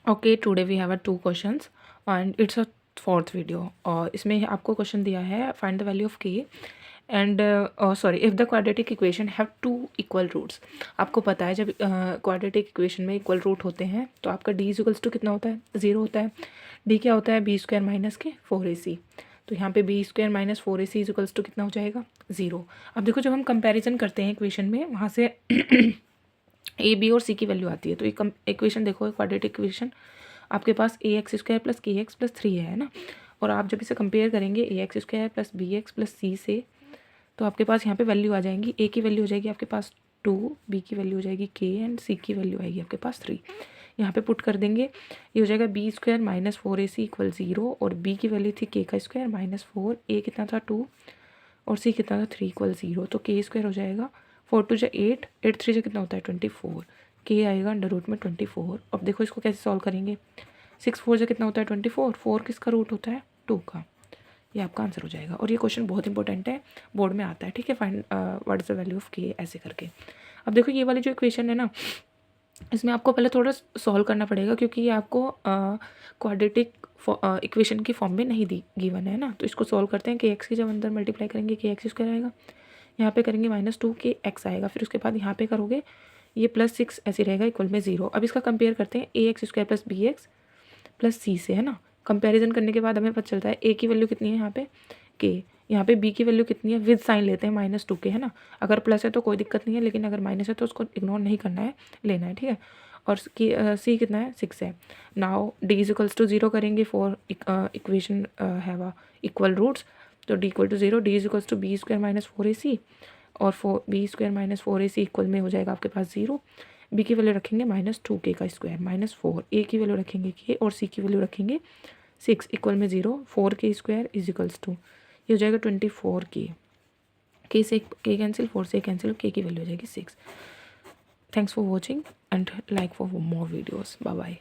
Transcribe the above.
Okay, today we have a 2 questions and it's a fourth video. और इसमें आपको question दिया है find the value of k and sorry if the quadratic equation have 2 equal roots. आपको पता है जब क्वाड्रेटिक इक्वेशन में इक्वल रूट होते हैं तो आपका डी इक्वल्स टू कितना होता है, 0 होता है। डी क्या होता है, बी स्क्वायर माइनस के 4ac। तो यहाँ पे b square minus 4ac equals to कितना हो जाएगा, 0। अब देखो जब हम कंपैरिजन करते हैं इक्वेशन में, वहाँ से ए बी और सी की वैल्यू आती है। तो एक इक्वेशन देखो, क्वाड्रेटिक इक्वेशन आपके पास A X square plus K X plus 3 है ना। और आप जब इसे कंपेयर करेंगे A X square plus B X plus C से, तो आपके पास यहाँ पे वैल्यू आ जाएंगी। ए की वैल्यू हो जाएगी आपके पास 2, बी की वैल्यू हो जाएगी के एंड सी की वैल्यू आएगी आपके पास 3। यहाँ पे पुट कर देंगे, ये हो जाएगा B square minus 4ac equal 0 और बी की वैल्यू थी के का स्क्वायर माइनस 4, ए कितना था 2 और सी कितना था 3 इक्वल 0। तो के स्क्वायर हो जाएगा 4 2 जा 8, 8 3 जा कितना होता है 24, के आएगा अंडर रूट में 24। अब देखो इसको कैसे सॉल्व करेंगे, 6 4 जा कितना होता है 24, 4 किसका रूट होता है 2 का। ये आपका आंसर हो जाएगा। और ये क्वेश्चन बहुत इंपॉर्टेंट है, बोर्ड में आता है, ठीक है। Find what is the value of के, ऐसे करके। अब देखो ये वाली जो इक्वेशन है ना, इसमें आपको पहले थोड़ा सॉल्व करना पड़ेगा क्योंकि ये आपको क्वाड्रेटिक इक्वेशन की फॉर्म में नहीं दी गिवन है ना। तो इसको सॉल्व करते हैं कि एक्स की जब अंदर मल्टीप्लाई करेंगे के एक्स स्क्वायर आएगा, यहाँ पे करेंगे -2 के एक्स आएगा, फिर उसके बाद यहाँ पे करोगे ये +6 ऐसे रहेगा इक्वल में 0। अब इसका कंपेयर करते हैं A X square plus B X plus C से, है ना। कंपैरिजन करने के बाद हमें पता चलता है ए की वैल्यू कितनी है यहाँ पे के, यहाँ पे बी की वैल्यू कितनी है, विद साइन लेते हैं -2 के, है ना। अगर प्लस है तो कोई दिक्कत नहीं है, लेकिन अगर माइनस है तो उसको इग्नोर नहीं करना है, लेना है, ठीक है। और सी कितना है 6 है। Now D is equals to 0 करेंगे for equation have equal roots. तो D equal to 0, D is equals to B square minus 4ac और B square minus 4ac equal में हो जाएगा आपके पास 0। बी की वैल्यू रखेंगे -2 के का स्क्वायर -4, ए की वैल्यू रखेंगे के और सी की वैल्यू रखेंगे 6 इक्वल में 0, 4 के स्क्वायर इज इक्वल्स टू ये हो जाएगा 24 के से के कैंसिल, 4 से कैंसिल, के की वैल्यू हो जाएगी 6। Thanks for watching and like for more videos. Bye bye.